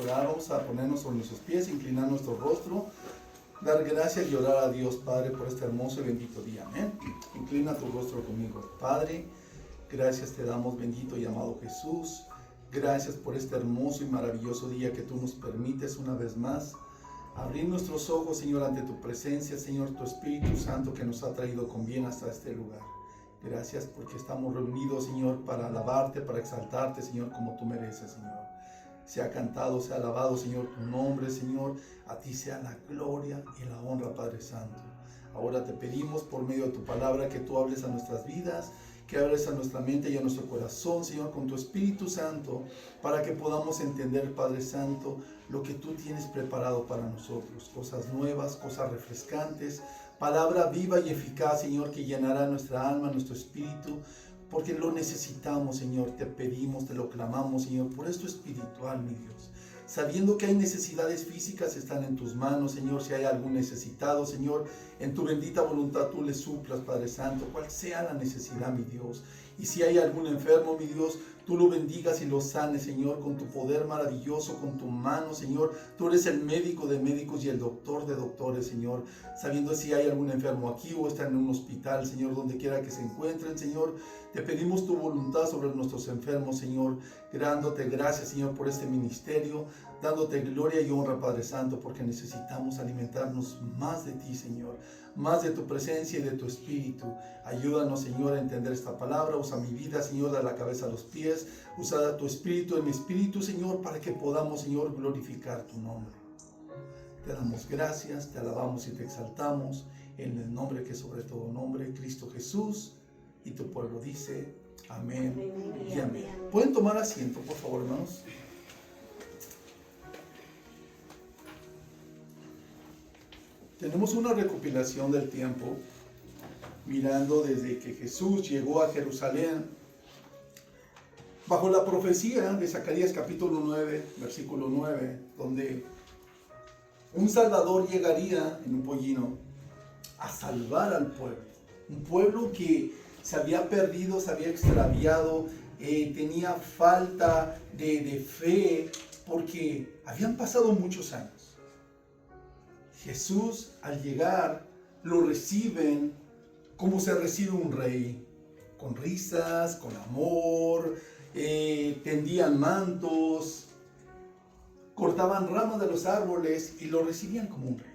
Orar, vamos a ponernos sobre nuestros pies, inclinar nuestro rostro, dar gracias y orar a Dios, Padre, por este hermoso y bendito día. Amén. Inclina tu rostro conmigo. Padre, gracias te damos, bendito y amado Jesús. Gracias por este hermoso y maravilloso día que tú nos permites una vez más abrir nuestros ojos, Señor, ante tu presencia, Señor, tu Espíritu Santo que nos ha traído con bien hasta este lugar. Gracias porque estamos reunidos, Señor, para alabarte, para exaltarte, Señor, como tú mereces, Señor. Sea cantado, sea alabado, Señor, tu nombre, Señor. A ti sea la gloria y la honra, Padre Santo. Ahora te pedimos por medio de tu palabra que tú hables a nuestras vidas, que hables a nuestra mente y a nuestro corazón, Señor, con tu Espíritu Santo, para que podamos entender, Padre Santo, lo que tú tienes preparado para nosotros. Cosas nuevas, cosas refrescantes, palabra viva y eficaz, Señor, que llenará nuestra alma, nuestro espíritu, porque lo necesitamos, Señor. Te pedimos, te lo clamamos, Señor, por esto espiritual, mi Dios. Sabiendo que hay necesidades físicas, están en tus manos, Señor. Si hay algún necesitado, Señor, en tu bendita voluntad tú le suplas, Padre Santo, cual sea la necesidad, mi Dios. Y si hay algún enfermo, mi Dios, tú lo bendigas y lo sanes, Señor, con tu poder maravilloso, con tu mano, Señor. Tú eres el médico de médicos y el doctor de doctores, Señor. Sabiendo si hay algún enfermo aquí o está en un hospital, Señor, donde quiera que se encuentren, Señor, te pedimos tu voluntad sobre nuestros enfermos, Señor. Dándote gracias, Señor, por este ministerio, dándote gloria y honra, Padre Santo, porque necesitamos alimentarnos más de ti, Señor, más de tu presencia y de tu Espíritu. Ayúdanos, Señor, a entender esta palabra. Usa mi vida, Señor, de la cabeza a los pies. Usa tu Espíritu en mi espíritu, Señor, para que podamos, Señor, glorificar tu nombre. Te damos gracias, te alabamos y te exaltamos en el nombre que sobre todo nombre, Cristo Jesús. Y tu pueblo dice amén y amén. ¿Pueden tomar asiento, por favor, hermanos? Tenemos una recopilación del tiempo, mirando desde que Jesús llegó a Jerusalén, bajo la profecía de Zacarías capítulo 9, versículo 9, donde un Salvador llegaría en un pollino a salvar al pueblo. Un pueblo que se había perdido, se había extraviado, tenía falta de fe, porque habían pasado muchos años. Jesús, al llegar, lo reciben como se recibe un rey, con risas, con amor, tendían mantos, cortaban ramas de los árboles y lo recibían como un rey.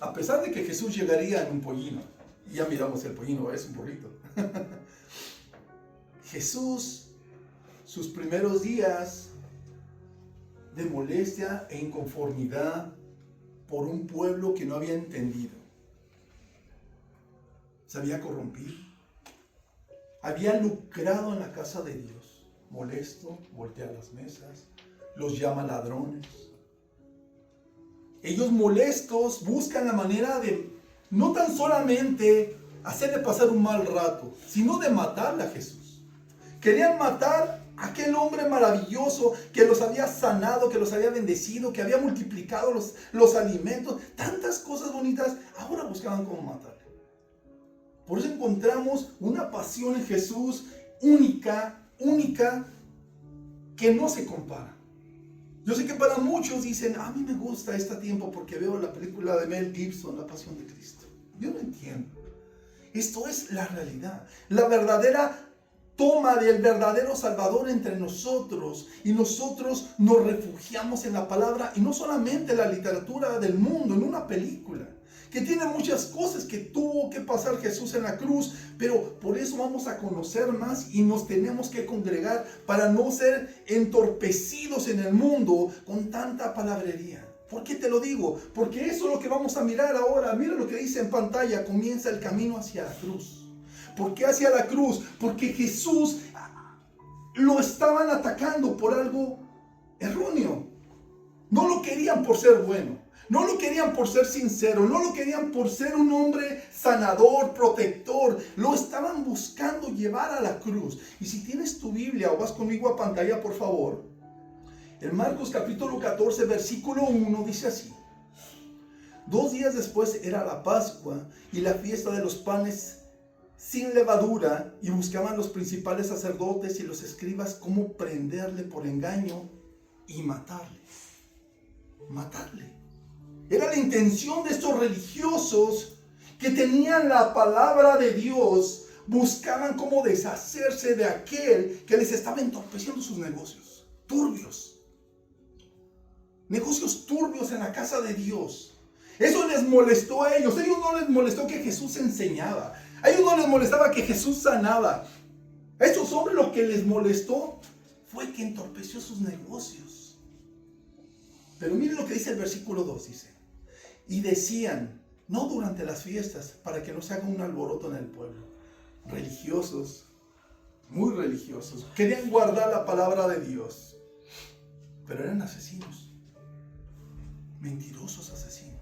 A pesar de que Jesús llegaría en un pollino, y ya miramos el pollino, es un burrito. Jesús, sus primeros días de molestia e inconformidad por un pueblo que no había entendido, se había corrompido, había lucrado en la casa de Dios, molesto, voltea las mesas, los llama ladrones. Ellos molestos buscan la manera de no tan solamente hacerle pasar un mal rato, sino de matarle a Jesús. Querían matar a aquel hombre maravilloso que los había sanado, que los había bendecido, que había multiplicado los alimentos, tantas cosas bonitas. Ahora buscaban cómo matarle. Por eso encontramos una pasión en Jesús única, que no se compara. Yo sé que para muchos dicen, a mí me gusta este tiempo porque veo la película de Mel Gibson, La Pasión de Cristo. Yo no entiendo. Esto es la realidad, la verdadera toma del verdadero Salvador entre nosotros, y nosotros nos refugiamos en la palabra, y no solamente en la literatura del mundo, en una película que tiene muchas cosas que tuvo que pasar Jesús en la cruz, pero por eso vamos a conocer más y nos tenemos que congregar para no ser entorpecidos en el mundo con tanta palabrería. ¿Por qué te lo digo? Porque eso es lo que vamos a mirar ahora. Mira lo que dice en pantalla: comienza el camino hacia la cruz. ¿Por qué hacia la cruz? Porque Jesús lo estaban atacando por algo erróneo. No lo querían por ser bueno. No lo querían por ser sincero, no lo querían por ser un hombre sanador, protector. Lo estaban buscando llevar a la cruz. Y si tienes tu Biblia o vas conmigo a pantalla, por favor. En Marcos capítulo 14, versículo 1 dice así: 2 días después era la Pascua y la fiesta de los panes sin levadura, y buscaban los principales sacerdotes y los escribas cómo prenderle por engaño y matarle. Matarle. Era la intención de estos religiosos que tenían la palabra de Dios, buscaban cómo deshacerse de aquel que les estaba entorpeciendo sus negocios. Turbios. Negocios turbios en la casa de Dios. Eso les molestó a ellos. A ellos no les molestó que Jesús enseñaba. A ellos no les molestaba que Jesús sanaba. A estos hombres lo que les molestó fue que entorpeció sus negocios. Pero miren lo que dice el versículo 2, dice. Y decían, no durante las fiestas, para que no se haga un alboroto en el pueblo. Religiosos, muy religiosos, querían guardar la palabra de Dios, pero eran asesinos, mentirosos asesinos.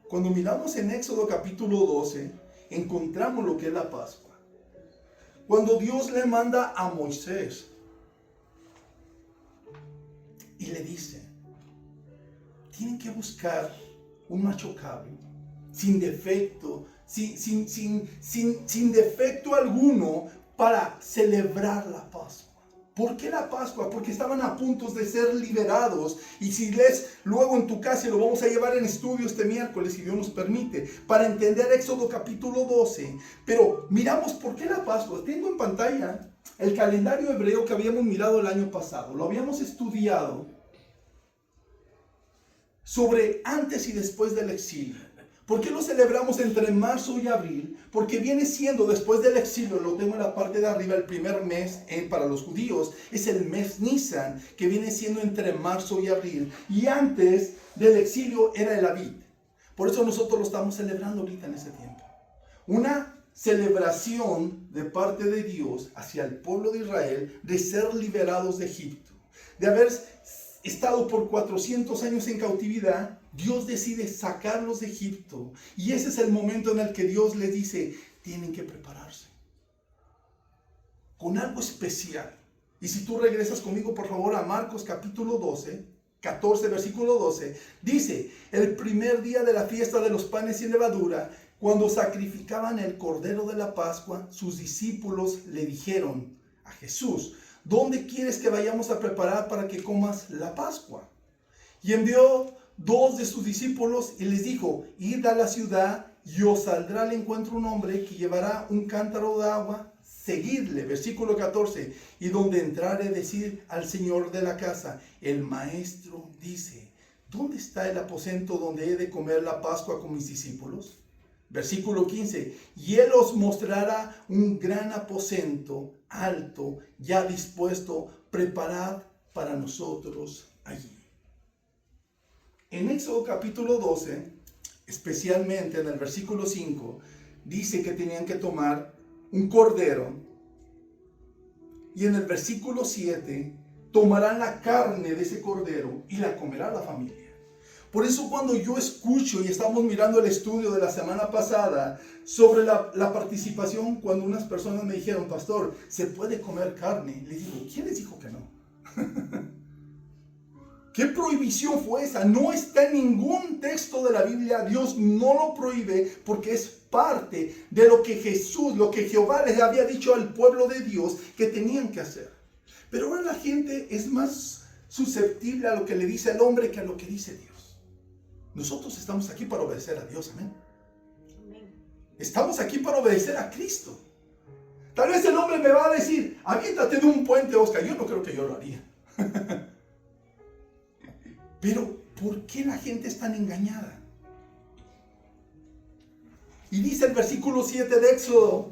Cuando miramos en Éxodo capítulo 12, encontramos lo que es la Pascua. Cuando Dios le manda a Moisés y le dice, tienen que buscar un macho cabrio, sin defecto, sin defecto alguno, para celebrar la Pascua. ¿Por qué la Pascua? Porque estaban a punto de ser liberados. Y si lees luego en tu casa, y lo vamos a llevar en estudio este miércoles, si Dios nos permite, para entender Éxodo capítulo 12. Pero miramos por qué la Pascua. Tengo en pantalla el calendario hebreo que habíamos mirado el año pasado. Lo habíamos estudiado sobre antes y después del exilio. ¿Por qué lo celebramos entre marzo y abril? Porque viene siendo después del exilio, lo tengo en la parte de arriba, el primer mes para los judíos, es el mes Nisan, que viene siendo entre marzo y abril. Y antes del exilio era el Aviv. Por eso nosotros lo estamos celebrando ahorita en ese tiempo. Una celebración de parte de Dios hacia el pueblo de Israel de ser liberados de Egipto. De haber estado por 400 años en cautividad, Dios decide sacarlos de Egipto. Y ese es el momento en el que Dios les dice, tienen que prepararse con algo especial. Y si tú regresas conmigo, por favor, a Marcos capítulo 14, versículo 12, dice, el primer día de la fiesta de los panes sin levadura, cuando sacrificaban el cordero de la Pascua, sus discípulos le dijeron a Jesús, ¿dónde quieres que vayamos a preparar para que comas la Pascua? Y envió 2 de sus discípulos y les dijo, id a la ciudad y os saldrá al encuentro un hombre que llevará un cántaro de agua, seguidle. Versículo 14, y donde entrare decir al señor de la casa, el maestro dice, ¿dónde está el aposento donde he de comer la Pascua con mis discípulos? Versículo 15, y él os mostrará un gran aposento alto, ya dispuesto, preparad para nosotros allí. En Éxodo capítulo 12, especialmente en el versículo 5, dice que tenían que tomar un cordero. Y en el versículo 7, tomarán la carne de ese cordero y la comerá la familia. Por eso cuando yo escucho, y estamos mirando el estudio de la semana pasada, sobre la participación, cuando unas personas me dijeron, pastor, ¿se puede comer carne? Les digo, ¿quién les dijo que no? ¿Qué prohibición fue esa? No está en ningún texto de la Biblia. Dios no lo prohíbe porque es parte de lo que Jesús, lo que Jehová les había dicho al pueblo de Dios que tenían que hacer. Pero ahora la gente es más susceptible a lo que le dice el hombre que a lo que dice Dios. Nosotros estamos aquí para obedecer a Dios, amén. Estamos aquí para obedecer a Cristo. Tal vez el hombre me va a decir, aviéntate de un puente, Oscar. Yo no creo que yo lo haría. Pero, ¿por qué la gente es tan engañada? Y dice el versículo 7 de Éxodo,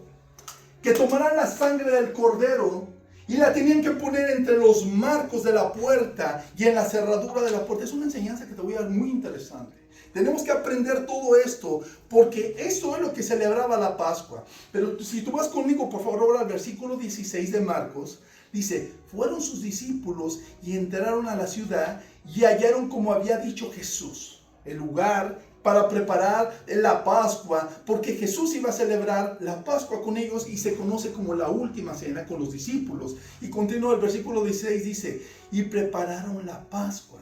que tomarán la sangre del cordero y la tenían que poner entre los marcos de la puerta y en la cerradura de la puerta. Es una enseñanza que te voy a dar muy interesante. Tenemos que aprender todo esto porque eso es lo que celebraba la Pascua. Pero si tú vas conmigo, por favor, ahora al versículo 16 de Marcos, dice, fueron sus discípulos y entraron a la ciudad y hallaron como había dicho Jesús, el lugar para preparar la Pascua, porque Jesús iba a celebrar la Pascua con ellos y se conoce como la última cena con los discípulos. Y continúa el versículo 16, dice, y prepararon la Pascua.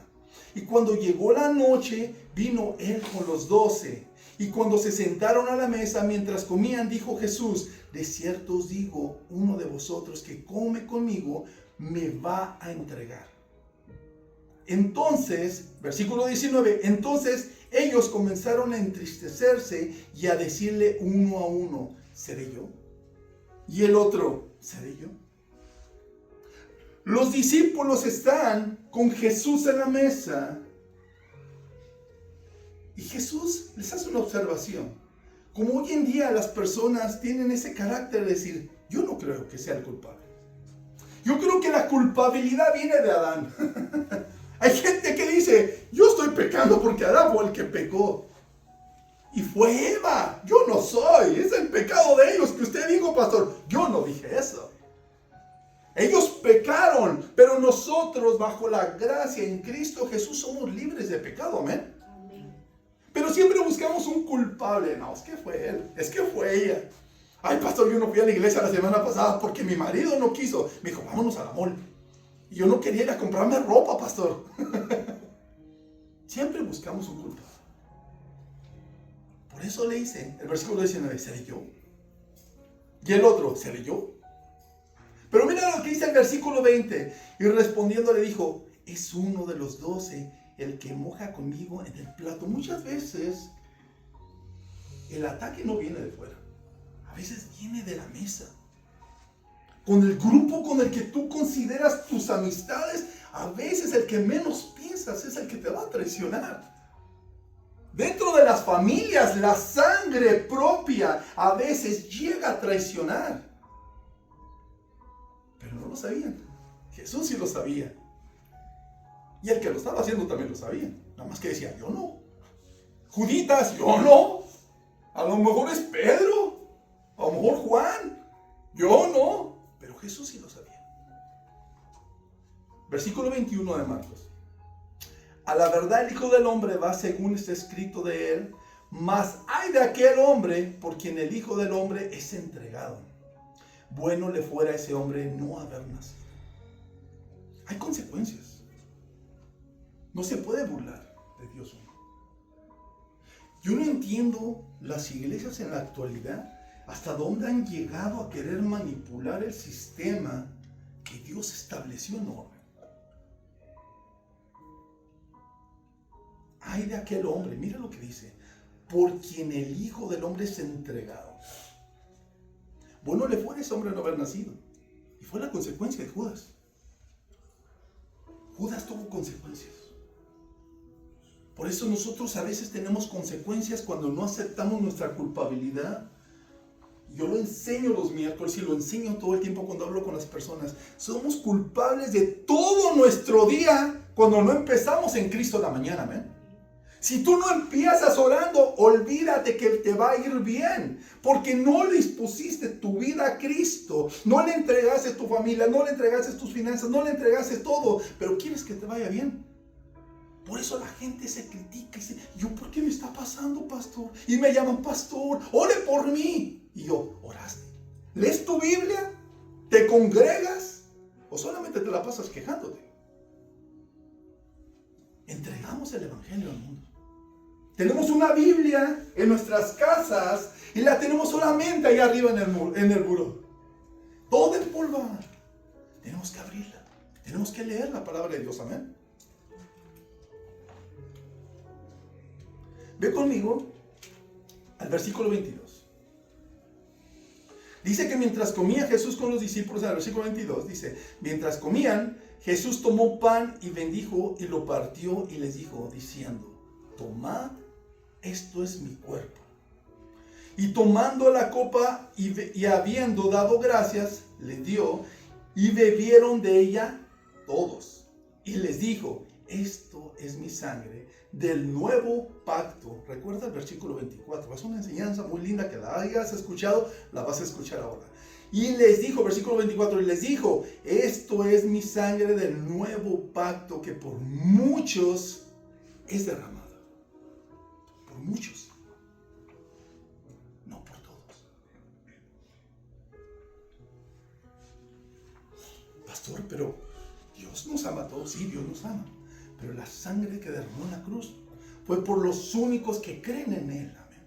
Y cuando llegó la noche, vino él con los 12. Y cuando se sentaron a la mesa, mientras comían, dijo Jesús, de cierto os digo, uno de vosotros que come conmigo, me va a entregar. Entonces, versículo 19, entonces ellos comenzaron a entristecerse y a decirle uno a uno, ¿seré yo? Y el otro, ¿seré yo? Los discípulos están con Jesús en la mesa y Jesús les hace una observación. Como hoy en día las personas tienen ese carácter de decir, yo no creo que sea el culpable. Yo creo que la culpabilidad viene de Adán. Hay gente que dice, yo estoy pecando porque Adán fue el que pecó. Y fue Eva, yo no soy, es el pecado de ellos que usted dijo, pastor. Yo no dije eso. Ellos pecaron, pero nosotros bajo la gracia en Cristo Jesús somos libres de pecado, amén. Pero siempre buscamos un culpable. No, es que fue él, es que fue ella. Ay, pastor, yo no fui a la iglesia la semana pasada porque mi marido no quiso. Me dijo, vámonos a la mall. Y yo no quería ir a comprarme ropa, pastor. Siempre buscamos un culpable. Por eso le dice, el versículo 19, ¿seré yo? Y el otro, ¿seré yo? Pero mira lo que dice el versículo 20. Y respondiendo le dijo, es uno de los 12 el que moja conmigo en el plato. Muchas veces el ataque no viene de fuera. A veces viene de la mesa. Con el grupo con el que tú consideras tus amistades, a veces el que menos piensas es el que te va a traicionar. Dentro de las familias, la sangre propia a veces llega a traicionar. Pero no lo sabían. Jesús sí lo sabía. Y el que lo estaba haciendo también lo sabía. Nada más que decía, yo no. Juditas, yo no. A lo mejor es Pedro. A lo mejor Juan. Yo no. Pero Jesús sí lo sabía. Versículo 21 de Marcos. A la verdad el Hijo del Hombre va según está escrito de él, mas hay de aquel hombre por quien el Hijo del Hombre es entregado. Bueno le fuera a ese hombre no haber nacido. Hay consecuencias. No se puede burlar de Dios uno. Yo no entiendo las iglesias en la actualidad hasta dónde han llegado a querer manipular el sistema que Dios estableció en orden. Ay de aquel hombre, mira lo que dice, por quien el Hijo del Hombre es entregado. Bueno le fue a ese hombre no haber nacido. Y fue la consecuencia de Judas. Judas tuvo consecuencias. Por eso nosotros a veces tenemos consecuencias cuando no aceptamos nuestra culpabilidad. Yo lo enseño los miércoles y lo enseño todo el tiempo cuando hablo con las personas. Somos culpables de todo nuestro día cuando no empezamos en Cristo en la mañana, amén. Si tú no empiezas orando, olvídate que te va a ir bien, porque no le dispusiste tu vida a Cristo, no le entregaste tu familia, no le entregaste tus finanzas, no le entregaste todo, pero quieres que te vaya bien. Por eso la gente se critica y dice, ¿yo por qué me está pasando, pastor? Y me llaman, pastor, ore por mí. Y yo, ¿oraste? ¿Lees tu Biblia? ¿Te congregas? ¿O solamente te la pasas quejándote? Entregamos el evangelio al mundo. Tenemos una Biblia en nuestras casas y la tenemos solamente ahí arriba en el muro. Toda empolvada. Tenemos que abrirla. Tenemos que leer la palabra de Dios, amén. Ve conmigo al versículo 22. Dice que mientras comía Jesús con los discípulos, en el versículo 22, dice, mientras comían, Jesús tomó pan y bendijo y lo partió y les dijo, diciendo, tomad, esto es mi cuerpo. Y tomando la copa y habiendo dado gracias, le dio y bebieron de ella todos. Y les dijo, esto es mi sangre del nuevo pacto. Recuerda el versículo 24. Es una enseñanza muy linda que la hayas escuchado, la vas a escuchar ahora. Y les dijo, versículo 24, y les dijo, esto es mi sangre del nuevo pacto que por muchos es derramada. Por muchos. No por todos. Pastor, pero Dios nos ama a todos. Sí, Dios nos ama. Pero la sangre que derramó en la cruz fue por los únicos que creen en Él. Amén.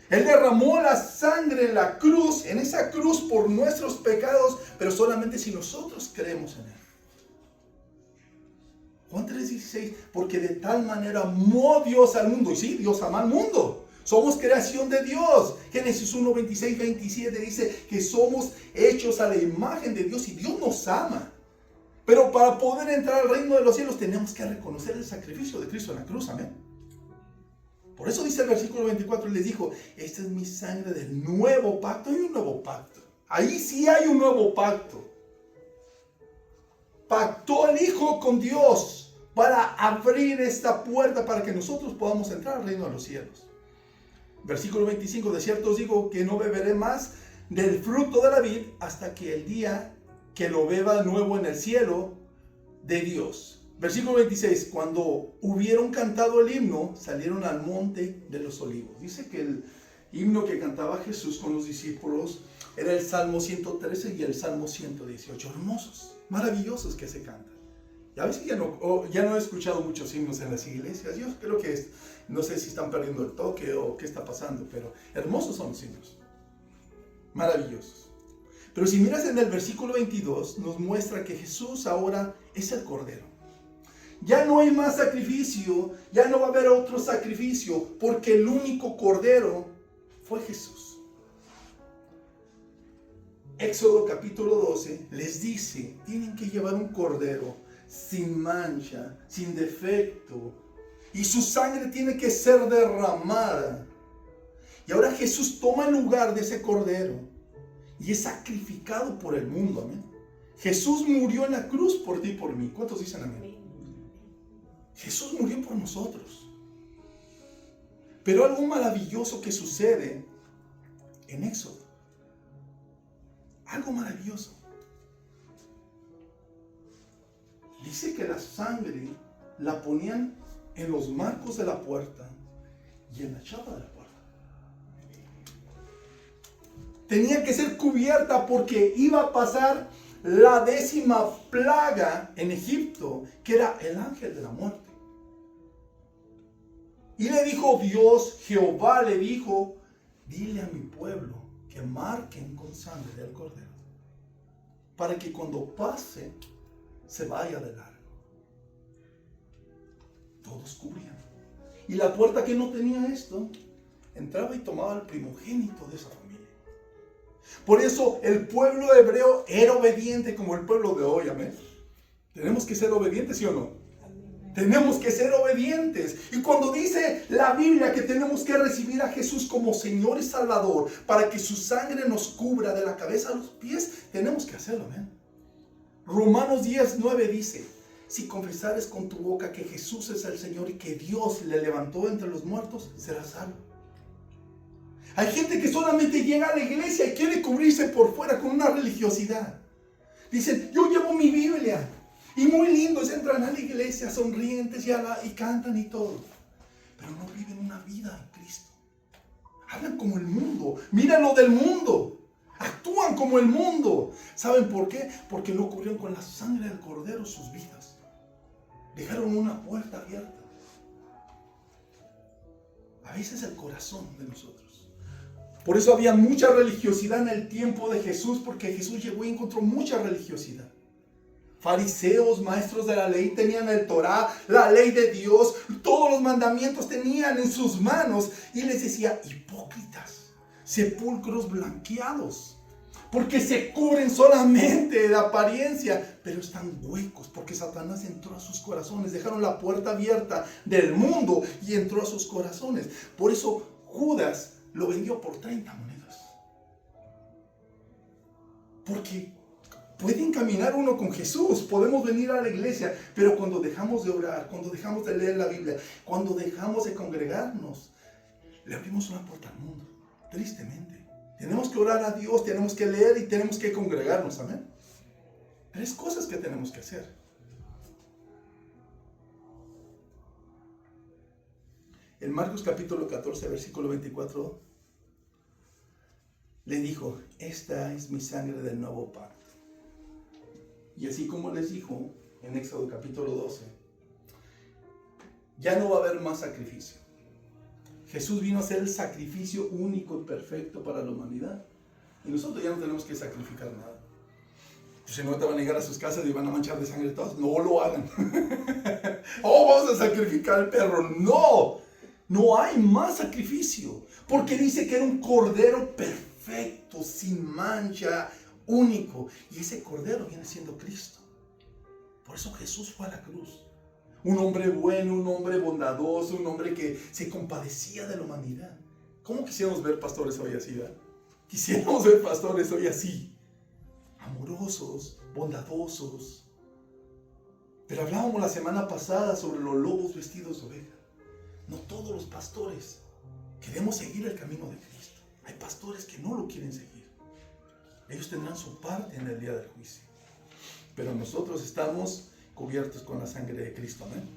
Él derramó la sangre en la cruz, en esa cruz por nuestros pecados, pero solamente si nosotros creemos en Él. Juan 3:16, porque de tal manera amó Dios al mundo. Y sí, Dios ama al mundo. Somos creación de Dios. Génesis 1:26-27 dice que somos hechos a la imagen de Dios y Dios nos ama. Pero para poder entrar al reino de los cielos tenemos que reconocer el sacrificio de Cristo en la cruz. Amén. Por eso dice el versículo 24, les dijo, esta es mi sangre del nuevo pacto. Hay un nuevo pacto. Ahí sí hay un nuevo pacto. Pactó el Hijo con Dios para abrir esta puerta para que nosotros podamos entrar al reino de los cielos. Versículo 25, de cierto os digo que no beberé más del fruto de la vid hasta que el día que lo beba nuevo en el cielo de Dios. Versículo 26, cuando hubieron cantado el himno, salieron al monte de los olivos. Dice que el himno que cantaba Jesús con los discípulos era el Salmo 113 y el Salmo 118. Hermosos, maravillosos que se cantan. Y a veces ya no he escuchado muchos himnos en las iglesias. Yo creo que no sé si están perdiendo el toque o qué está pasando, pero hermosos son los himnos. Maravillosos. Pero si miras en el versículo 22, nos muestra que Jesús ahora es el Cordero. Ya no hay más sacrificio, ya no va a haber otro sacrificio, porque el único Cordero fue Jesús. Éxodo capítulo 12 les dice, tienen que llevar un Cordero sin mancha, sin defecto, y su sangre tiene que ser derramada. Y ahora Jesús toma el lugar de ese Cordero y es sacrificado por el mundo. Amén. Jesús murió en la cruz por ti y por mí. ¿Cuántos dicen amén? Jesús murió por nosotros. Pero algo maravilloso que sucede en Éxodo. Algo maravilloso. Dice que la sangre la ponían en los marcos de la puerta y en la chapa de la puerta. Tenía que ser cubierta porque iba a pasar la 10ª plaga en Egipto, que era el ángel de la muerte. Y le dijo Dios, Jehová le dijo, dile a mi pueblo que marquen con sangre del Cordero, para que cuando pase, se vaya de largo. Todos cubrían. Y la puerta que no tenía esto, entraba y tomaba al primogénito de esa familia. Por eso el pueblo hebreo era obediente como el pueblo de hoy. Amén. Tenemos que ser obedientes, ¿sí o no? Tenemos que ser obedientes. Y cuando dice la Biblia que tenemos que recibir a Jesús como Señor y Salvador para que su sangre nos cubra de la cabeza a los pies, tenemos que hacerlo. Amén. Romanos 10:9 dice, si confesares con tu boca que Jesús es el Señor y que Dios le levantó entre los muertos, serás salvo. Hay gente que solamente llega a la iglesia y quiere cubrirse por fuera con una religiosidad. Dicen, yo llevo mi Biblia. Y muy lindos, entran a la iglesia sonrientes y cantan y todo. Pero no viven una vida en Cristo. Hablan como el mundo. Miran lo del mundo. Actúan como el mundo. ¿Saben por qué? Porque no cubrieron con la sangre del Cordero sus vidas. Dejaron una puerta abierta. A veces el corazón de nosotros. Por eso había mucha religiosidad en el tiempo de Jesús, porque Jesús llegó y encontró mucha religiosidad. Fariseos, maestros de la ley, tenían el Torá, la ley de Dios, todos los mandamientos tenían en sus manos. Y les decía, hipócritas, sepulcros blanqueados, porque se cubren solamente de apariencia, pero están huecos, porque Satanás entró a sus corazones, dejaron la puerta abierta del mundo y entró a sus corazones. Por eso Judas lo vendió por 30 monedas. Porque pueden caminar uno con Jesús, podemos venir a la iglesia, pero cuando dejamos de orar, cuando dejamos de leer la Biblia, cuando dejamos de congregarnos, le abrimos una puerta al mundo, tristemente. Tenemos que orar a Dios, tenemos que leer y tenemos que congregarnos, amén. 3 cosas que tenemos que hacer. En Marcos capítulo 14, versículo 24, le dijo, esta es mi sangre del nuevo pacto. Y así como les dijo en Éxodo capítulo 12, ya no va a haber más sacrificio. Jesús vino a ser el sacrificio único y perfecto para la humanidad. Y nosotros ya no tenemos que sacrificar nada. Si no, te van a llegar a sus casas y van a manchar de sangre todos. No lo hagan. Oh, vamos a sacrificar al perro. No, no hay más sacrificio. Porque dice que era un cordero perfecto, sin mancha, único. Y ese cordero viene siendo Cristo. Por eso Jesús fue a la cruz. Un hombre bueno, un hombre bondadoso, un hombre que se compadecía de la humanidad. ¿Cómo quisiéramos ver pastores hoy así, ¿verdad? Quisiéramos ver pastores hoy así. Amorosos, bondadosos. Pero hablábamos la semana pasada sobre los lobos vestidos de oveja. No todos los pastores queremos seguir el camino de Cristo. Hay pastores que no lo quieren seguir. Ellos tendrán su parte en el día del juicio. Pero nosotros estamos cubiertos con la sangre de Cristo. Amén.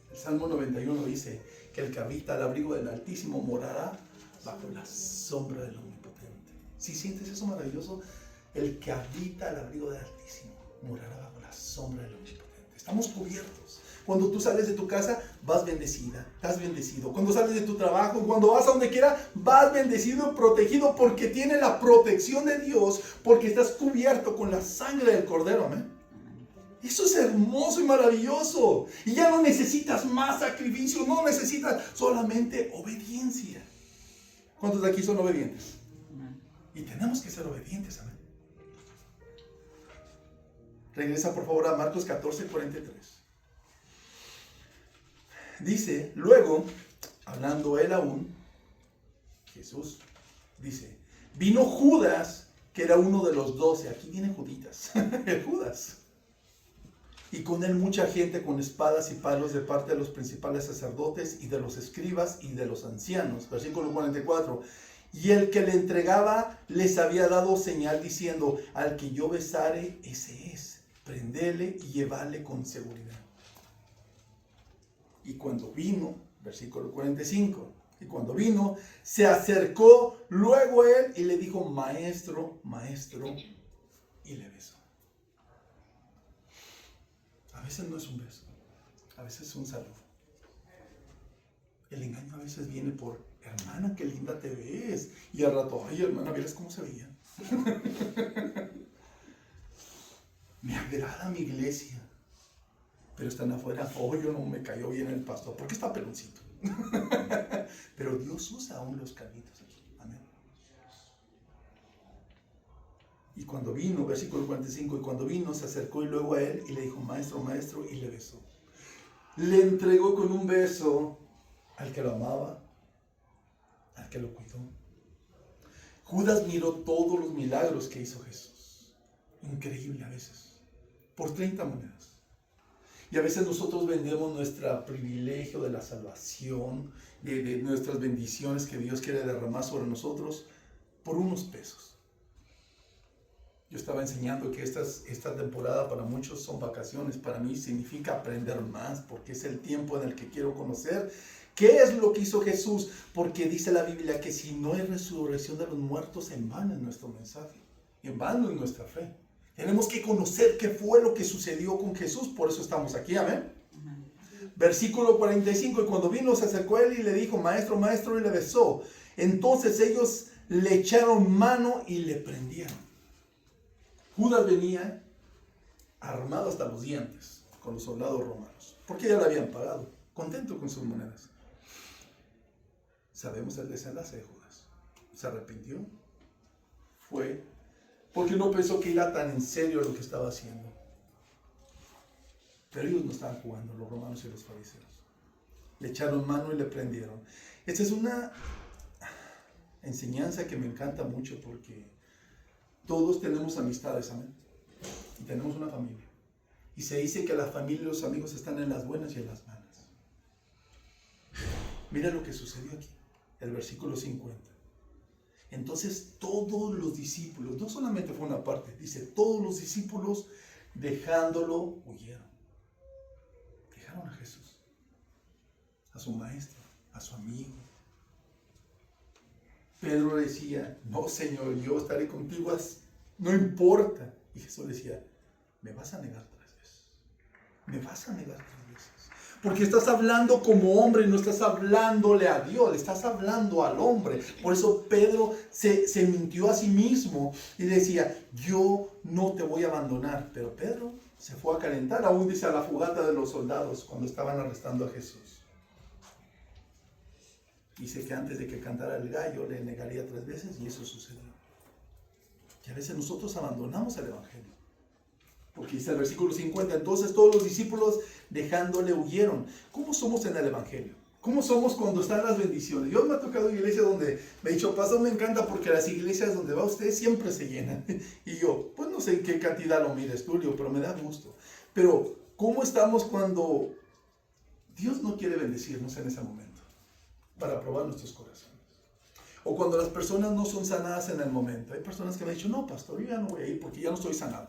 El Salmo 91 dice que el que habita al abrigo del Altísimo morará bajo la sombra del Omnipotente. ¿Sí sientes eso maravilloso? El que habita al abrigo del Altísimo morará bajo la sombra del Omnipotente. Estamos cubiertos. Cuando tú sales de tu casa, vas bendecida, estás bendecido. Cuando sales de tu trabajo, cuando vas a donde quiera, vas bendecido y protegido porque tienes la protección de Dios, porque estás cubierto con la sangre del Cordero. Amén. Eso es hermoso y maravilloso. Y ya no necesitas más sacrificio, no necesitas solamente obediencia. ¿Cuántos de aquí son obedientes? Y tenemos que ser obedientes. Amén. Regresa por favor a Marcos 14:43. Dice, luego, hablando él aún, Jesús, dice, vino Judas, que era uno de los 12. Aquí viene Juditas, el Judas. Y con él mucha gente con espadas y palos de parte de los principales sacerdotes y de los escribas y de los ancianos. Versículo 44. Y el que le entregaba les había dado señal diciendo, al que yo besare, ese es. Prendele y llevale con seguridad. Y cuando vino, versículo 45, y cuando vino, se acercó luego él y le dijo, maestro, maestro, y le besó. A veces no es un beso, a veces es un saludo. El engaño a veces viene por, hermana, qué linda te ves. Y al rato, ay, hermana, ¿vieras cómo se veía? Me agrada mi iglesia. Pero están afuera, oh, yo no me cayó bien el pastor, porque está peloncito. Pero Dios usa aún los canitos aquí. Amén. Y cuando vino, versículo 45, y cuando vino se acercó y luego a él y le dijo, maestro, maestro, y le besó. Le entregó con un beso al que lo amaba, al que lo cuidó. Judas miró todos los milagros que hizo Jesús. Increíble a veces. Por 30 monedas. Y a veces nosotros vendemos nuestro privilegio de la salvación, de nuestras bendiciones que Dios quiere derramar sobre nosotros por unos pesos. Yo estaba enseñando que esta temporada para muchos son vacaciones. Para mí significa aprender más, porque es el tiempo en el que quiero conocer qué es lo que hizo Jesús. Porque dice la Biblia que si no hay resurrección de los muertos, en vano es nuestro mensaje, en vano es nuestra fe. Tenemos que conocer qué fue lo que sucedió con Jesús, por eso estamos aquí, amén. Versículo 45, y cuando vino se acercó a él y le dijo, maestro, maestro, y le besó. Entonces ellos le echaron mano y le prendieron. Judas venía armado hasta los dientes con los soldados romanos, porque ya le habían pagado, contento con sus monedas. Sabemos el desenlace de Judas. Se arrepintió, fue porque no pensó que era tan en serio lo que estaba haciendo. Pero ellos no estaban jugando, los romanos y los fariseos. Le echaron mano y le prendieron. Esta es una enseñanza que me encanta mucho porque todos tenemos amistades, amén. Y tenemos una familia. Y se dice que la familia y los amigos están en las buenas y en las malas. Mira lo que sucedió aquí, el versículo 50. Entonces todos los discípulos, no solamente fue una parte, dice, todos los discípulos dejándolo huyeron. Dejaron a Jesús, a su maestro, a su amigo. Pedro decía, no Señor, yo estaré contigo, no importa. Y Jesús decía, me vas a negar 3 veces. Me vas a negar 3 veces. Porque estás hablando como hombre, no estás hablándole a Dios, le estás hablando al hombre. Por eso Pedro se mintió a sí mismo y decía, yo no te voy a abandonar. Pero Pedro se fue a calentar, aún dice a la fogata de los soldados cuando estaban arrestando a Jesús. Dice que antes de que cantara el gallo le negaría 3 veces y eso sucedió. Y a veces nosotros abandonamos el evangelio. Porque dice el versículo 50, entonces todos los discípulos dejándole huyeron. ¿Cómo somos en el evangelio? ¿Cómo somos cuando están las bendiciones? Yo me ha tocado iglesias donde me he dicho, pastor, me encanta porque las iglesias donde va usted siempre se llenan. Y yo, pues no sé en qué cantidad lo mires, Tulio, pero me da gusto. Pero, ¿cómo estamos cuando Dios no quiere bendecirnos en ese momento? Para probar nuestros corazones. O cuando las personas no son sanadas en el momento. Hay personas que me han dicho, no, pastor, yo ya no voy a ir porque ya no estoy sanado.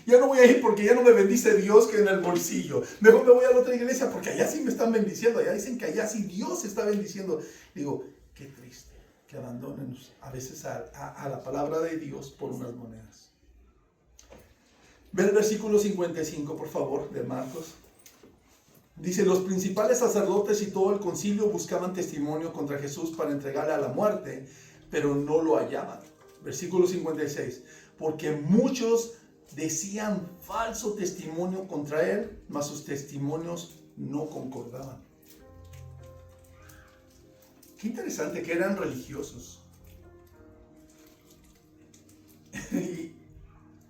Ya no voy a ir porque ya no me bendice Dios que en el bolsillo. Mejor me voy a la otra iglesia porque allá sí me están bendiciendo. Allá dicen que allá sí Dios está bendiciendo. Digo, qué triste que abandonen a veces a la palabra de Dios por unas monedas. Ve el versículo 55, por favor, de Marcos. Dice, los principales sacerdotes y todo el concilio buscaban testimonio contra Jesús para entregarle a la muerte, pero no lo hallaban. Versículo 56, porque muchos decían falso testimonio contra él, mas sus testimonios no concordaban. Qué interesante que eran religiosos.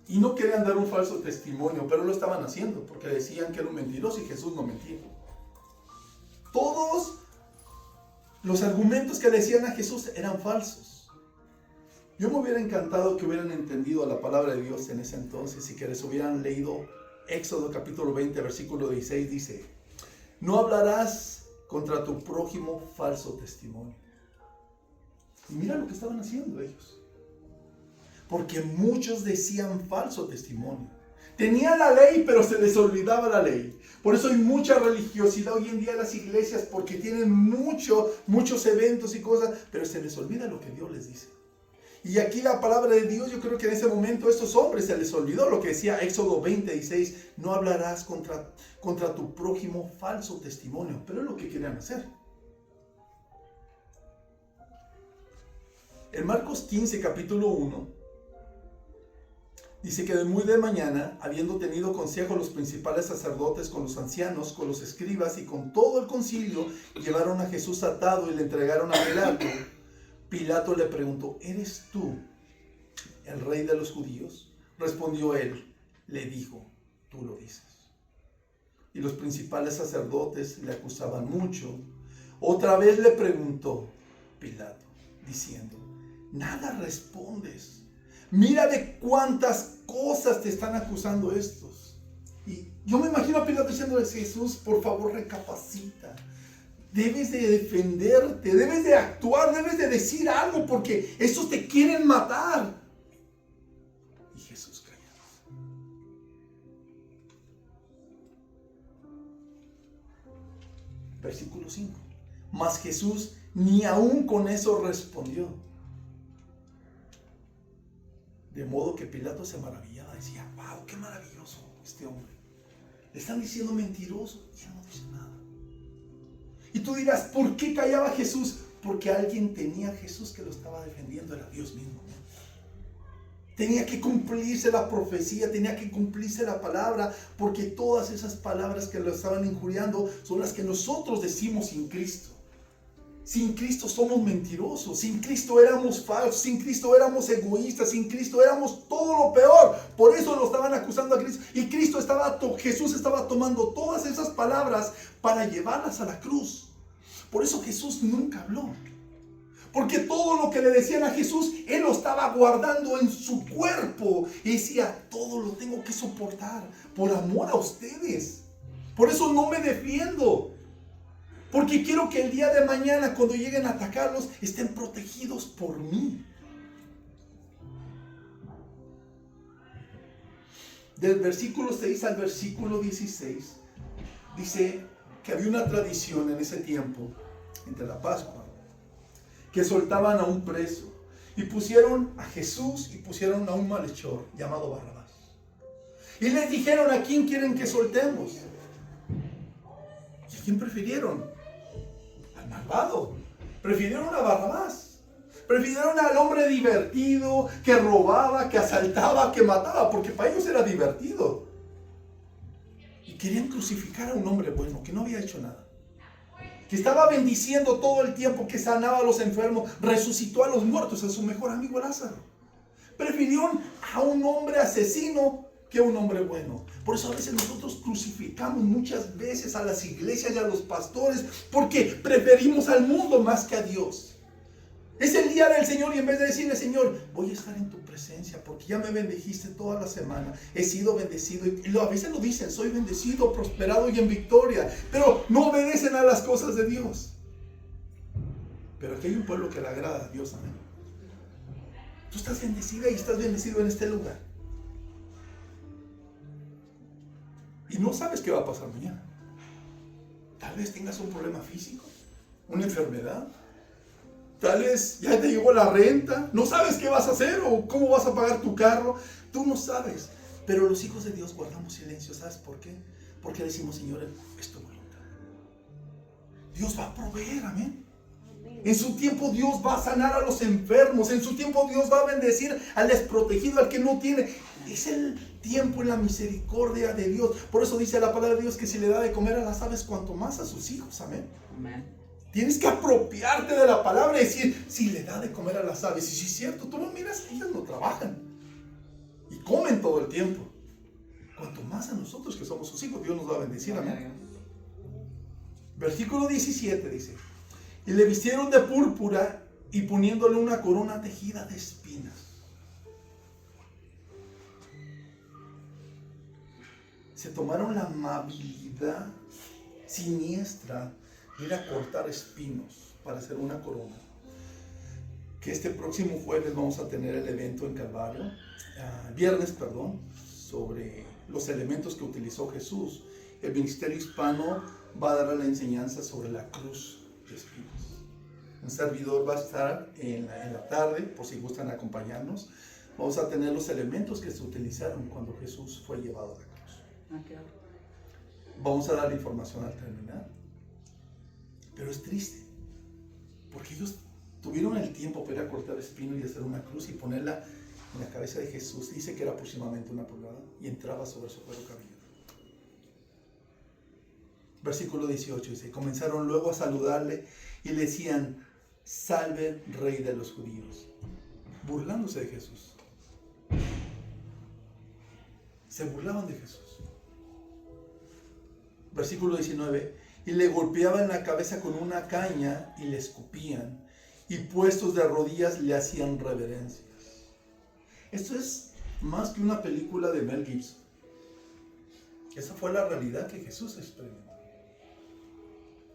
Y no querían dar un falso testimonio, pero lo estaban haciendo, porque decían que era un mentiroso y Jesús no mentía. Todos los argumentos que decían a Jesús eran falsos. Yo me hubiera encantado que hubieran entendido la palabra de Dios en ese entonces y que les hubieran leído Éxodo capítulo 20, versículo 16, dice, no hablarás contra tu prójimo falso testimonio. Y mira lo que estaban haciendo ellos. Porque muchos decían falso testimonio. Tenían la ley, pero se les olvidaba la ley. Por eso hay mucha religiosidad hoy en día en las iglesias, porque tienen muchos eventos y cosas, pero se les olvida lo que Dios les dice. Y aquí la palabra de Dios, yo creo que en ese momento a estos hombres se les olvidó lo que decía Éxodo 20, 16, no hablarás contra tu prójimo falso testimonio, pero es lo que querían hacer. En Marcos 15, capítulo 1, dice que de muy de mañana, habiendo tenido consejo los principales sacerdotes con los ancianos, con los escribas y con todo el concilio, llevaron a Jesús atado y le entregaron a Pilato. Pilato le preguntó, ¿eres tú el rey de los judíos? Respondió él, le dijo, tú lo dices. Y los principales sacerdotes le acusaban mucho. Otra vez le preguntó Pilato, diciendo, nada respondes. Mira de cuántas cosas te están acusando estos. Y yo me imagino a Pilato diciéndole a Jesús, por favor recapacita. Debes de defenderte, debes de actuar, debes de decir algo porque estos te quieren matar. Y Jesús callaba. Versículo 5. Mas Jesús ni aún con eso respondió. De modo que Pilato se maravillaba, decía, wow, qué maravilloso este hombre. Le están diciendo mentiroso y él no dice nada. Y tú dirás, ¿por qué callaba Jesús? Porque alguien tenía a Jesús que lo estaba defendiendo, era Dios mismo. Tenía que cumplirse la profecía, tenía que cumplirse la palabra, porque todas esas palabras que lo estaban injuriando son las que nosotros decimos sin Cristo. Sin Cristo somos mentirosos, sin Cristo éramos falsos, sin Cristo éramos egoístas, sin Cristo éramos todo lo peor. Por eso lo estaban acusando a Cristo. Y Jesús estaba tomando todas esas palabras para llevarlas a la cruz. Por eso Jesús nunca habló. Porque todo lo que le decían a Jesús, Él lo estaba guardando en su cuerpo. Y decía, todo lo tengo que soportar por amor a ustedes. Por eso no me defiendo. Porque quiero que el día de mañana, cuando lleguen a atacarlos, estén protegidos por mí. Del versículo 6 al versículo 16, dice que había una tradición en ese tiempo, entre la Pascua, que soltaban a un preso. Y pusieron a Jesús y pusieron a un malhechor llamado Barrabás. Y les dijeron, ¿a quién quieren que soltemos? quién prefirieron? Al malvado. Prefirieron a Barrabás. Prefirieron al hombre divertido, que robaba, que asaltaba, que mataba, porque para ellos era divertido. Y querían crucificar a un hombre bueno, que no había hecho nada, que estaba bendiciendo todo el tiempo, que sanaba a los enfermos, resucitó a los muertos, a su mejor amigo Lázaro. Prefirieron a un hombre asesino que a un hombre bueno. Por eso a veces nosotros crucificamos muchas veces a las iglesias y a los pastores, porque preferimos al mundo más que a Dios. Es el día del Señor y en vez de decirle, Señor, voy a estar en tu presencia porque ya me bendijiste toda la semana, he sido bendecido, y a veces lo dicen, soy bendecido, prosperado y en victoria, pero no obedecen a las cosas de Dios. Pero aquí hay un pueblo que le agrada a Dios, amén. Tú estás bendecida y estás bendecido en este lugar, y no sabes qué va a pasar mañana. Tal vez tengas un problema físico, una enfermedad. Tal vez ya te llegó la renta, no sabes qué vas a hacer o cómo vas a pagar tu carro, tú no sabes. Pero los hijos de Dios guardamos silencio, ¿sabes por qué? Porque decimos, Señor, es tu voluntad. Dios va a proveer, amén. En su tiempo Dios va a sanar a los enfermos, en su tiempo Dios va a bendecir al desprotegido, al que no tiene. Es el tiempo y la misericordia de Dios. Por eso dice la palabra de Dios que si le da de comer a las aves, cuanto más a sus hijos, amén. Amén. Tienes que apropiarte de la palabra y decir, si le da de comer a las aves. Y si es cierto, tú no miras, ellas no trabajan y comen todo el tiempo. Cuanto más a nosotros que somos sus hijos, Dios nos va a bendecir, amén. Versículo 17 dice, y le vistieron de púrpura y poniéndole una corona tejida de espinas. Se tomaron la amabilidad siniestra ir a cortar espinos para hacer una corona. Que este próximo jueves vamos a tener el evento en Calvario, viernes, sobre los elementos que utilizó Jesús. El ministerio hispano va a dar la enseñanza sobre la cruz de espinos. Un servidor va a estar en la tarde, por si gustan acompañarnos. Vamos a tener los elementos que se utilizaron cuando Jesús fue llevado a la cruz. Vamos a dar la información al terminar. Pero es triste, porque ellos tuvieron el tiempo para ir a cortar espino y hacer una cruz y ponerla en la cabeza de Jesús. Dice que era aproximadamente 1 pulgada y entraba sobre su cuero cabelludo. Versículo 18 dice, comenzaron luego a saludarle y le decían, salve Rey de los judíos, burlándose de Jesús. Se burlaban de Jesús. Versículo 19, y le golpeaban la cabeza con una caña y le escupían, y puestos de rodillas le hacían reverencias. Esto es más que una película de Mel Gibson. Esa fue la realidad que Jesús experimentó.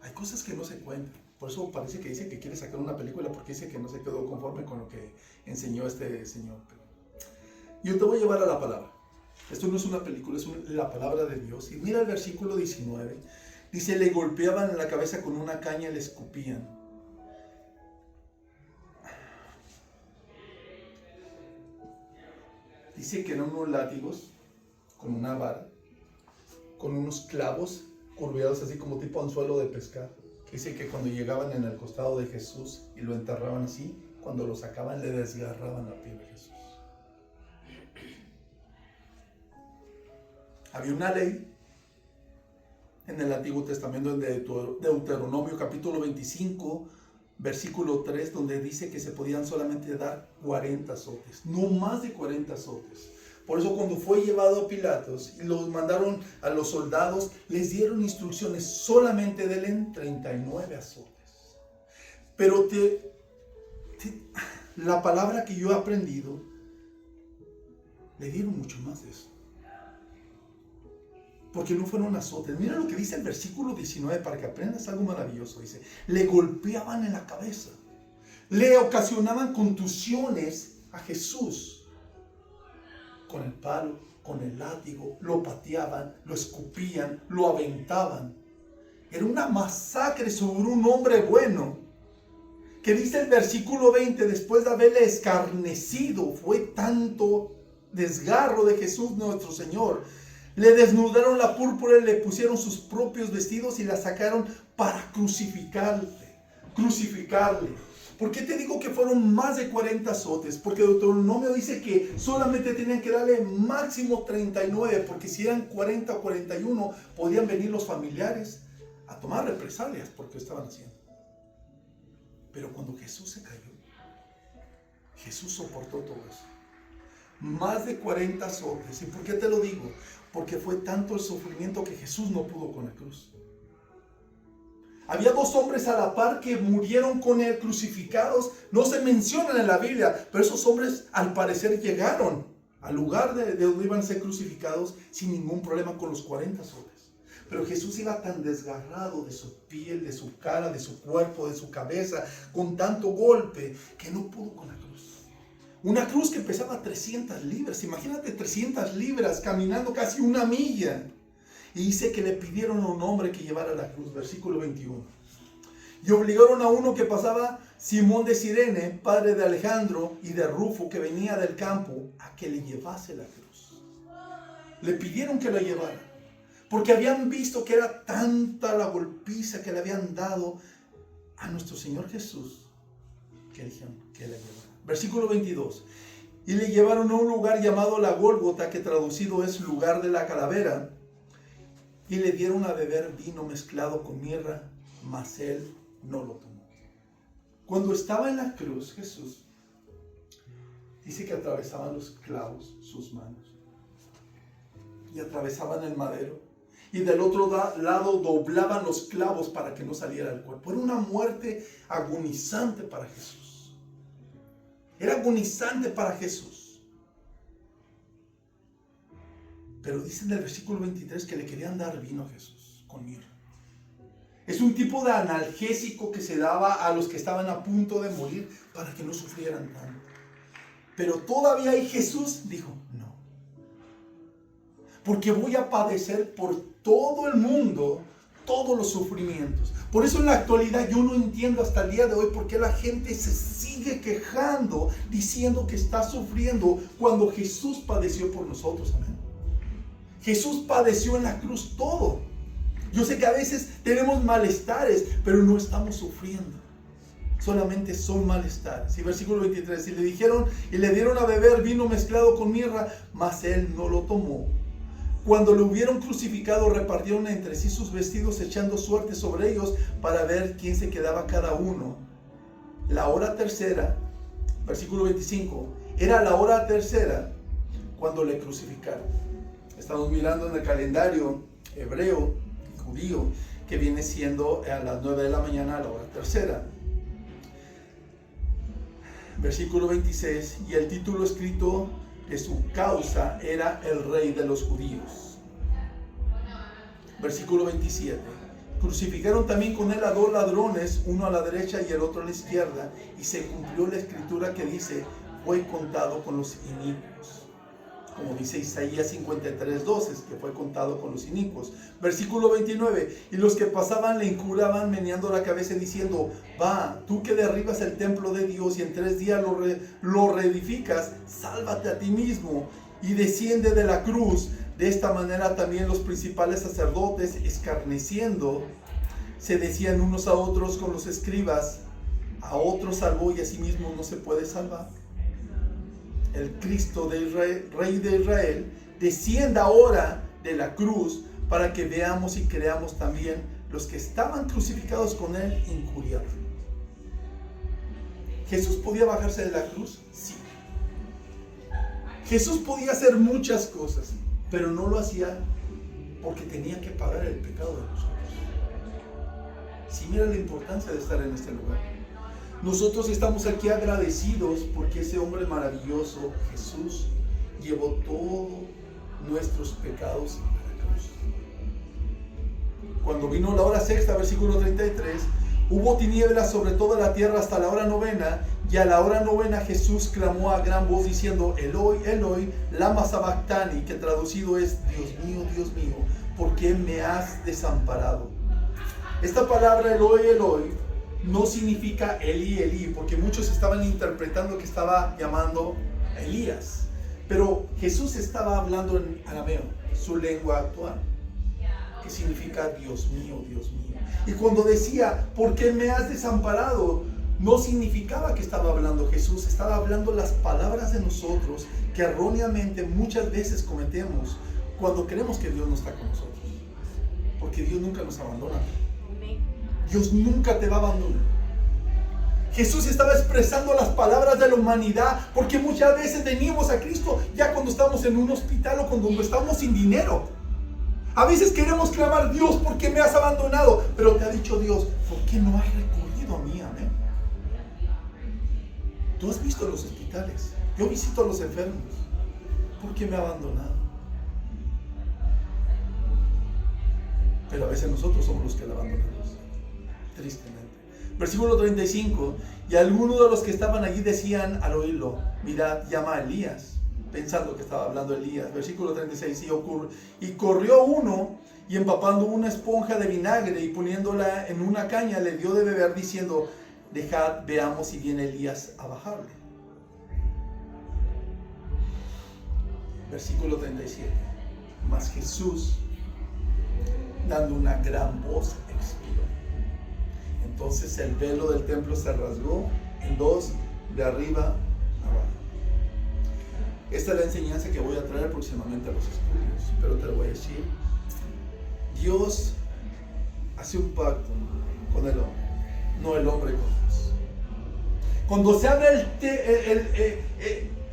Hay cosas que no se cuentan. Por eso parece que dice que quiere sacar una película, porque dice que no se quedó conforme con lo que enseñó este señor. Yo te voy a llevar a la palabra. Esto no es una película, es la palabra de Dios. Y mira el versículo 19. Dice, le golpeaban en la cabeza con una caña y le escupían. Dice que eran unos látigos con una vara, con unos clavos curveados así como tipo anzuelo de pescar. Dice que cuando llegaban en el costado de Jesús y lo enterraban así, cuando lo sacaban le desgarraban la piel a Jesús. Había una ley en el Antiguo Testamento, en Deuteronomio capítulo 25, versículo 3, donde dice que se podían solamente dar 40 azotes, no más de 40 azotes. Por eso cuando fue llevado a Pilatos y los mandaron a los soldados, les dieron instrucciones, solamente denle 39 azotes. Pero la palabra que yo he aprendido, le dieron mucho más de eso. Porque no fueron azotes. Mira lo que dice el versículo 19 para que aprendas algo maravilloso. Dice, le golpeaban en la cabeza. Le ocasionaban contusiones a Jesús. Con el palo, con el látigo, lo pateaban, lo escupían, lo aventaban. Era una masacre sobre un hombre bueno. Que dice el versículo 20, después de haberle escarnecido, fue tanto desgarro de Jesús nuestro Señor. Le desnudaron la púrpura y le pusieron sus propios vestidos y la sacaron para crucificarle. ¿Por qué te digo que fueron más de 40 azotes? Porque Deuteronomio dice que solamente tenían que darle máximo 39, porque si eran 40 o 41, podían venir los familiares a tomar represalias porque estaban haciendo. Pero cuando Jesús se cayó, Jesús soportó todo eso. Más de 40 azotes. ¿Y por qué te lo digo? Porque fue tanto el sufrimiento que Jesús no pudo con la cruz. Había 2 hombres a la par que murieron con él crucificados. No se mencionan en la Biblia, pero esos hombres al parecer llegaron al lugar de donde iban a ser crucificados sin ningún problema con los 40 azotes. Pero Jesús iba tan desgarrado de su piel, de su cara, de su cuerpo, de su cabeza, con tanto golpe, que no pudo con la cruz. Una cruz que pesaba 300 libras. Imagínate 300 libras caminando casi 1 milla. Y dice que le pidieron a un hombre que llevara la cruz, versículo 21. Y obligaron a uno que pasaba, Simón de Cirene, padre de Alejandro y de Rufo, que venía del campo, a que le llevase la cruz. Le pidieron que la llevara, porque habían visto que era tanta la golpiza que le habían dado a nuestro Señor Jesús, que dijeron que la llevara. Versículo 22. Y le llevaron a un lugar llamado la Gólgota, que traducido es lugar de la calavera, y le dieron a beber vino mezclado con mirra, mas él no lo tomó. Cuando estaba en la cruz, Jesús dice que atravesaban los clavos sus manos y atravesaban el madero, y del otro lado doblaban los clavos para que no saliera el cuerpo. Era una muerte agonizante para Jesús. Era agonizante para Jesús. Pero dice en el versículo 23 que le querían dar vino a Jesús con mirra. Es un tipo de analgésico que se daba a los que estaban a punto de morir para que no sufrieran tanto. Pero todavía ahí Jesús dijo, no. Porque voy a padecer por todo el mundo todos los sufrimientos. Por eso en la actualidad yo no entiendo hasta el día de hoy por qué la gente se sigue quejando diciendo que está sufriendo cuando Jesús padeció por nosotros. Amén. Jesús padeció en la cruz todo. Yo sé que a veces tenemos malestares, pero no estamos sufriendo. Solamente son malestares. Y versículo 23, y le dijeron y le dieron a beber vino mezclado con mirra, mas él no lo tomó. Cuando lo hubieron crucificado, repartieron entre sí sus vestidos, echando suerte sobre ellos para ver quién se quedaba cada uno. La hora tercera, versículo 25, era la hora tercera cuando le crucificaron. Estamos mirando en el calendario hebreo y judío, que viene siendo a las 9 de la mañana a la hora tercera. Versículo 26, y el título escrito de su causa era el Rey de los Judíos. Versículo 27, crucificaron también con él a 2 ladrones, uno a la derecha y el otro a la izquierda, y se cumplió la escritura que dice, fue contado con los inicuos. Como dice Isaías 53:12, que fue contado con los inicuos. Versículo 29, y los que pasaban le injuraban meneando la cabeza diciendo, va, tú que derribas el templo de Dios y en 3 días lo reedificas, sálvate a ti mismo y desciende de la cruz. De esta manera también los principales sacerdotes, escarneciendo, se decían unos a otros con los escribas, a otros salvó y a sí mismo no se puede salvar. El Cristo de Israel, Rey de Israel, descienda ahora de la cruz para que veamos y creamos también los que estaban crucificados con él injuriaron. ¿Jesús podía bajarse de la cruz? Sí. Jesús podía hacer muchas cosas, pero no lo hacía porque tenía que pagar el pecado de nosotros. Sí, mira la importancia de estar en este lugar. Nosotros estamos aquí agradecidos porque ese hombre maravilloso, Jesús, llevó todos nuestros pecados a la cruz. Cuando vino la hora sexta, versículo 33, hubo tinieblas sobre toda la tierra hasta la hora novena, y a la hora novena Jesús clamó a gran voz diciendo, Eloi, Eloi, lama sabactani, que traducido es, Dios mío, ¿por qué me has desamparado? Esta palabra Eloi, Eloi, no significa Elí, Elí, porque muchos estaban interpretando que estaba llamando a Elías. Pero Jesús estaba hablando en arameo, su lengua actual, que significa Dios mío, Dios mío. Y cuando decía, ¿por qué me has desamparado?, no significaba que estaba hablando Jesús, estaba hablando las palabras de nosotros que erróneamente muchas veces cometemos cuando creemos que Dios no está con nosotros. Porque Dios nunca nos abandona. Dios nunca te va a abandonar. Jesús estaba expresando las palabras de la humanidad, porque muchas veces venimos a Cristo ya cuando estamos en un hospital o cuando estamos sin dinero. A veces queremos clamar, Dios, ¿por qué me has abandonado? Pero te ha dicho Dios, ¿por qué no has recurrido a mí? Amén. Tú has visto los hospitales, yo visito a los enfermos. ¿Por qué me ha abandonado? Pero a veces nosotros somos los que la abandonamos, tristemente. Versículo 35, y algunos de los que estaban allí decían al oírlo, mirad, llama a Elías, pensando que estaba hablando Elías. Versículo 36, y corrió uno, y empapando una esponja de vinagre y poniéndola en una caña, le dio de beber, diciendo, dejad, veamos si viene Elías a bajarle. Versículo 37, mas Jesús, dando una gran voz, expiró. Entonces el velo del templo se rasgó en dos, de arriba abajo. Esta es la enseñanza que voy a traer próximamente a los estudios, pero te lo voy a decir. Dios hace un pacto con el hombre, no el hombre con Dios. Cuando se abre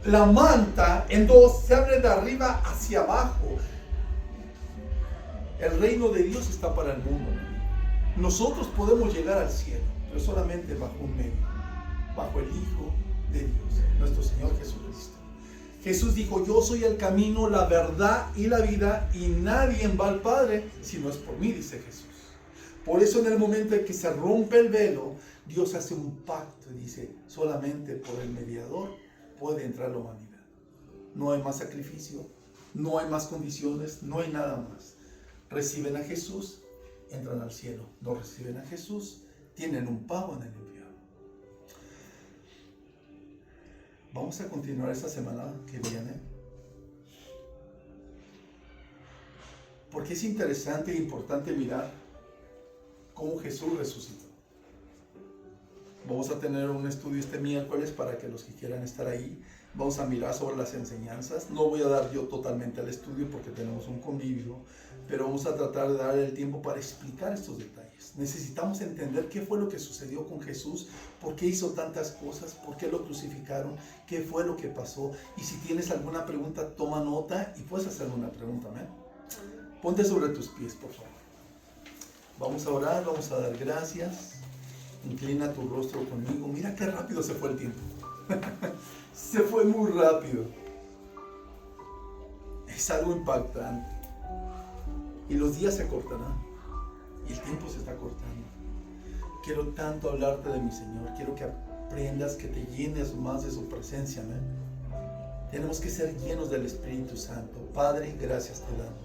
la manta en dos, se abre de arriba hacia abajo. El reino de Dios está para el mundo. Nosotros podemos llegar al cielo, pero solamente bajo un medio, bajo el Hijo de Dios, nuestro Señor Jesucristo. Jesús dijo, yo soy el camino, la verdad y la vida, y nadie va al Padre si no es por mí, dice Jesús. Por eso en el momento en que se rompe el velo, Dios hace un pacto y dice, solamente por el mediador puede entrar la humanidad. No hay más sacrificio, no hay más condiciones, no hay nada más. Reciben a Jesús, entran al cielo. No reciben a Jesús, tienen un pago en el infierno. Vamos a continuar esta semana que viene, porque es interesante e importante mirar cómo Jesús resucitó. Vamos a tener un estudio este miércoles para que los que quieran estar ahí, vamos a mirar sobre las enseñanzas. No voy a dar yo totalmente el estudio porque tenemos un convivio, pero vamos a tratar de dar el tiempo para explicar estos detalles. Necesitamos entender qué fue lo que sucedió con Jesús, por qué hizo tantas cosas, por qué lo crucificaron, qué fue lo que pasó. Y si tienes alguna pregunta, toma nota y puedes hacerme una pregunta, ¿amén? Ponte sobre tus pies, por favor. Vamos a orar, vamos a dar gracias. Inclina tu rostro conmigo. Mira qué rápido se fue el tiempo. Se fue muy rápido. Es algo impactante. Y los días se cortarán. Y el tiempo se está cortando. Quiero tanto hablarte de mi Señor. Quiero que aprendas, que te llenes más de su presencia. ¿Amén? Tenemos que ser llenos del Espíritu Santo. Padre, gracias te damos.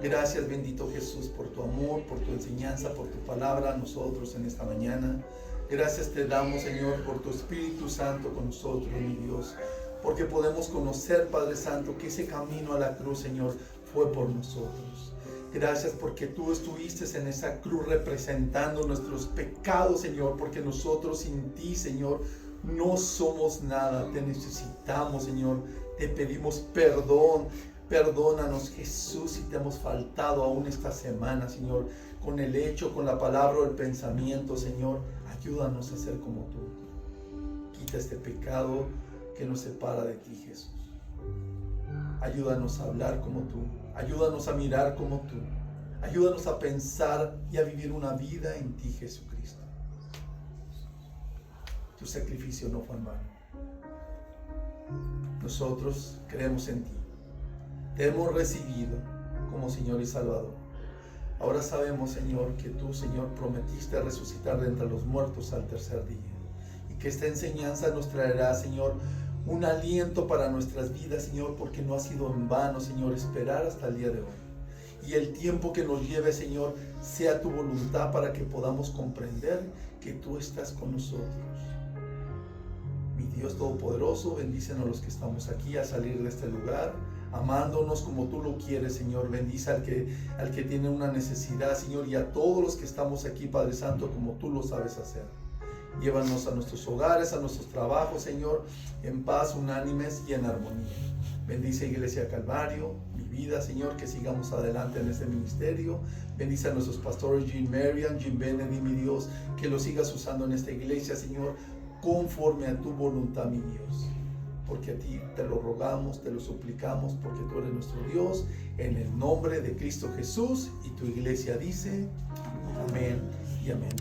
Gracias, bendito Jesús, por tu amor, por tu enseñanza, por tu palabra a nosotros en esta mañana. Gracias te damos, Señor, por tu Espíritu Santo con nosotros, mi Dios, porque podemos conocer, Padre Santo, que ese camino a la cruz, Señor, fue por nosotros. Gracias porque tú estuviste en esa cruz representando nuestros pecados, Señor, porque nosotros sin ti, Señor, no somos nada. Te necesitamos, Señor. Te pedimos perdón. Perdónanos, Jesús, si te hemos faltado aún esta semana, Señor, con el hecho, con la palabra o el pensamiento, Señor. Ayúdanos a ser como tú. Quita este pecado que nos separa de ti, Jesús. Ayúdanos a hablar como tú. Ayúdanos a mirar como tú. Ayúdanos a pensar y a vivir una vida en ti, Jesucristo. Tu sacrificio no fue en vano. Nosotros creemos en ti. Te hemos recibido como Señor y Salvador. Ahora sabemos, Señor, que tú, Señor, prometiste resucitar de entre los muertos al tercer día. Y que esta enseñanza nos traerá, Señor, un aliento para nuestras vidas, Señor, porque no ha sido en vano, Señor, esperar hasta el día de hoy. Y el tiempo que nos lleve, Señor, sea tu voluntad para que podamos comprender que tú estás con nosotros. Mi Dios Todopoderoso, bendícenos los que estamos aquí a salir de este lugar. amándonos como tú lo quieres, Señor. Bendice al que tiene una necesidad, Señor, y a todos los que estamos aquí, Padre Santo, como tú lo sabes hacer. Llévanos a nuestros hogares, a nuestros trabajos, Señor, en paz, unánimes y en armonía. Bendice Iglesia Calvario, mi vida, Señor, que sigamos adelante en este ministerio. Bendice a nuestros pastores Jim Marian, Jim Benedict, mi Dios, que lo sigas usando en esta iglesia, Señor, conforme a tu voluntad, mi Dios. Porque a ti te lo rogamos, te lo suplicamos, porque tú eres nuestro Dios, en el nombre de Cristo Jesús. Y tu iglesia dice, amén y amén.